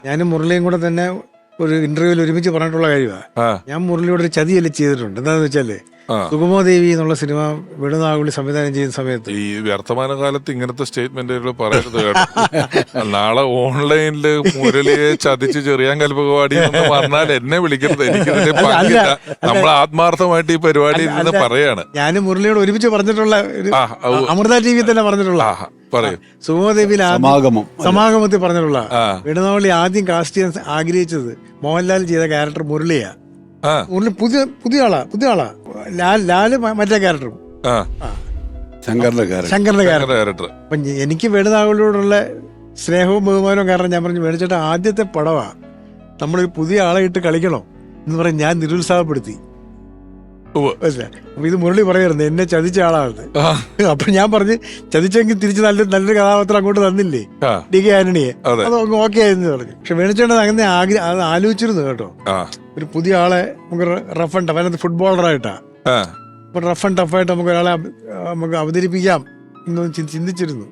ഞാനും മുരളിയും കൂടെ തന്നെ ഒരു ഇന്റർവ്യൂവിൽ ഒരുമിച്ച് പറഞ്ഞിട്ടുള്ള കാര്യമാണ്. ഞാൻ മുരളിയോട് ഒരു ചതിയല്ലേ ചെയ്തിട്ടുണ്ട്. എന്താണെന്ന് വെച്ചാല് സുഗമോ ദേവി എന്നുള്ള സിനിമ വേണുനാഗുളി സംവിധാനം ചെയ്യുന്ന സമയത്ത് ഈ വർത്തമാന കാലത്ത് ഇങ്ങനത്തെ സ്റ്റേറ്റ്മെന്റുകൾ പറയരുത് കേട്ടോ. നാളെ ഓൺലൈനില് മുരളിയെ ചതിച്ച് ചെറിയാൻ കൽപ്പകവാടി എന്ന് പറഞ്ഞാൽ എന്നെ വിളിക്കരുത്. എനിക്കിതിന്റെ പങ്കില്ല. നമ്മൾ ആത്മാർത്ഥമായിട്ട് ഈ പരിപാടിയിൽ നിന്ന് പറയാണ്. ഞാനും മുരളിയോട് ഒരുമിച്ച് പറഞ്ഞിട്ടുള്ള അമൃത ടി വി തന്നെ പറഞ്ഞിട്ടുള്ള സുഗമോ ദേവിയിൽ സമാഗമത്തിൽ പറഞ്ഞിട്ടുള്ള വേണുനാഗുളി ആദ്യം കാസ്റ്റ് ചെയ്യാൻ ആഗ്രഹിച്ചത് മോഹൻലാൽ ചെയ്ത ക്യാരക്ടർ മുരളിയാ. മുരളി പുതിയ ആളാ. ലാല് മറ്റേ ക്യാരക്ടറും ശങ്കറിന്റെ ക്യാരക്ടർ. അപ്പൊ എനിക്ക് വേണുനാഗുളിയോടുള്ള സ്നേഹവും ബഹുമാനവും കാരണം ഞാൻ പറഞ്ഞു, വേണുചേട്ടാ ആദ്യത്തെ പടവാ, നമ്മളൊരു പുതിയ ആളെ ഇട്ട് കളിക്കണം എന്ന് പറഞ്ഞ് ഞാൻ നിരുത്സാഹപ്പെടുത്തി. അപ്പൊ ഇത് മുരളി പറയായിരുന്നു എന്നെ ചതിച്ച ആളാണ്. അപ്പൊ ഞാൻ പറഞ്ഞ് ചതിച്ചെങ്കിൽ തിരിച്ച് നല്ലൊരു കഥാപാത്രം അങ്ങോട്ട് തന്നില്ലേ DK ആന്റണിയെ, അത് ഓക്കെ ആയെന്ന് പറഞ്ഞു. പക്ഷെ വേണുചേട്ടൻ അങ്ങനെ അത് ആലോചിച്ചിരുന്നു കേട്ടോ. ഒരു പുതിയ ആളെ നമുക്ക് റഫ് ആൻഡ് ടഫ്, അതിനകത്ത് ഫുട്ബോളറായിട്ടാ, അപ്പൊ റഫ് ആൻഡ് ടഫായിട്ട് നമുക്ക് ഒരാളെ നമുക്ക് അവതരിപ്പിക്കാം എന്നൊന്ന് ചിന്തിച്ചിരുന്നു.